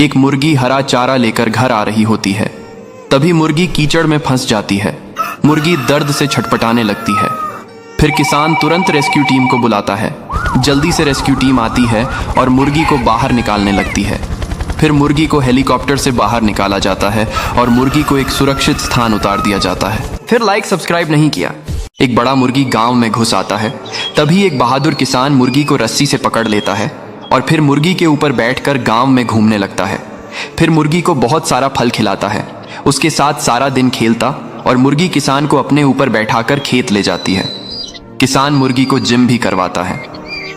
एक मुर्गी हरा चारा लेकर घर आ रही होती है। तभी मुर्गी कीचड़ में फंस जाती है। मुर्गी दर्द से छटपटाने लगती है। फिर किसान तुरंत रेस्क्यू टीम को बुलाता है। जल्दी से रेस्क्यू टीम आती है और मुर्गी को बाहर निकालने लगती है। फिर मुर्गी को हेलीकॉप्टर से बाहर निकाला जाता है और मुर्गी को एक सुरक्षित स्थान उतार दिया जाता है। फिर लाइक सब्सक्राइब नहीं किया। एक बड़ा मुर्गी गांव में घुस आता है। तभी एक बहादुर किसान मुर्गी को रस्सी से पकड़ लेता है और फिर मुर्गी के ऊपर बैठकर गांव में घूमने लगता है। फिर मुर्गी को बहुत सारा फल खिलाता है। उसके साथ सारा दिन खेलता और मुर्गी किसान को अपने ऊपर बैठाकर खेत ले जाती है। किसान मुर्गी को जिम भी करवाता है।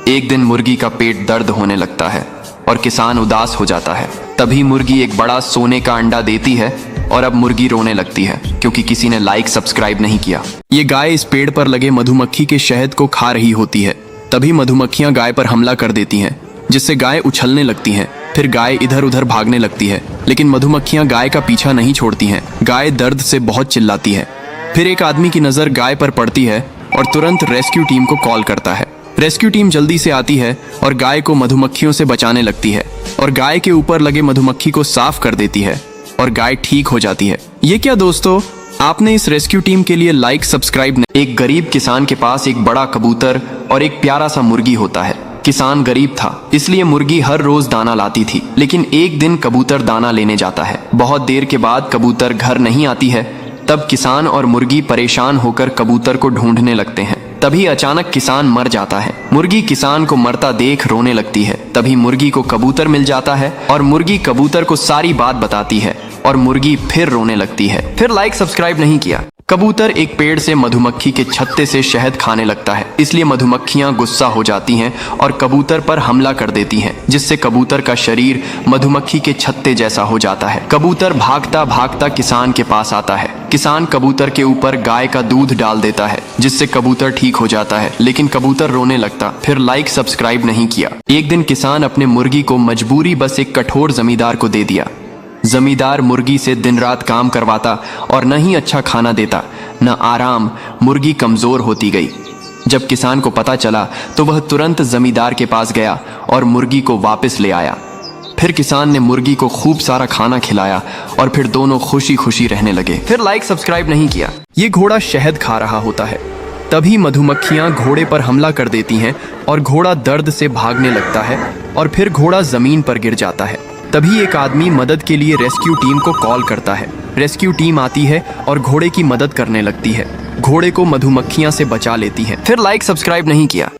एक दिन मुर्गी का पेट दर्द होने लगता है और किसान उदास हो जाता है। तभी मुर्गी एक बड़ा सोने का अंडा देती है और अब मुर्गी रोने लगती है क्योंकि किसी ने लाइक सब्सक्राइब नहीं किया। ये गाय इस पेड़ पर लगे मधुमक्खी के शहद को खा रही होती है। तभी मधुमक्खियां गाय पर हमला कर देती हैं, जिससे गाय उछलने लगती है। फिर गाय इधर उधर भागने लगती है, लेकिन मधुमक्खियां गाय का पीछा नहीं छोड़ती हैं। गाय दर्द से बहुत चिल्लाती है। फिर एक आदमी की नजर गाय पर पड़ती है और तुरंत रेस्क्यू टीम को कॉल करता है। रेस्क्यू टीम जल्दी से आती है और गाय को मधुमक्खियों से बचाने लगती है और गाय के ऊपर लगे मधुमक्खी को साफ कर देती है और गाय ठीक हो जाती है। ये क्या दोस्तों, आपने इस रेस्क्यू टीम के लिए लाइक सब्सक्राइब नहीं। एक गरीब किसान के पास एक बड़ा कबूतर और एक प्यारा सा मुर्गी होता है। किसान गरीब था, इसलिए मुर्गी हर रोज दाना लाती थी, लेकिन एक दिन कबूतर दाना लेने जाता है। बहुत देर के बाद कबूतर घर नहीं आती है। तब किसान और मुर्गी परेशान होकर कबूतर को ढूंढने लगते हैं। तभी अचानक किसान मर जाता है। मुर्गी किसान को मरता देख रोने लगती है। तभी मुर्गी को कबूतर मिल जाता है और मुर्गी कबूतर को सारी बात बताती है और मुर्गी फिर रोने लगती है। फिर लाइक सब्सक्राइब नहीं किया। कबूतर एक पेड़ से मधुमक्खी के छत्ते से शहद खाने लगता है, इसलिए मधुमक्खियां गुस्सा हो जाती हैं और कबूतर पर हमला कर देती हैं, जिससे कबूतर का शरीर मधुमक्खी के छत्ते जैसा हो जाता है। कबूतर भागता भागता किसान के पास आता है। किसान कबूतर के ऊपर गाय का दूध डाल देता है, जिससे कबूतर ठीक हो जाता है, लेकिन कबूतर रोने लगता। फिर लाइक सब्सक्राइब नहीं किया। एक दिन किसान अपने मुर्गी को मजबूरी बस एक कठोर जमींदार को दे दिया। जमींदार मुर्गी से दिन रात काम करवाता और न ही अच्छा खाना देता, न आराम। मुर्गी कमजोर होती गई। जब किसान को पता चला तो वह तुरंत जमींदार के पास गया और मुर्गी को वापस ले आया। फिर किसान ने मुर्गी को खूब सारा खाना खिलाया और फिर दोनों खुशी खुशी रहने लगे। फिर लाइक सब्सक्राइब नहीं किया। ये घोड़ा शहद खा रहा होता है। तभी मधुमक्खियां घोड़े पर हमला कर देती हैं और घोड़ा दर्द से भागने लगता है और फिर घोड़ा जमीन पर गिर जाता है। तभी एक आदमी मदद के लिए रेस्क्यू टीम को कॉल करता है। रेस्क्यू टीम आती है और घोड़े की मदद करने लगती है। घोड़े को मधुमक्खियां से बचा लेती है। फिर लाइक सब्सक्राइब नहीं किया।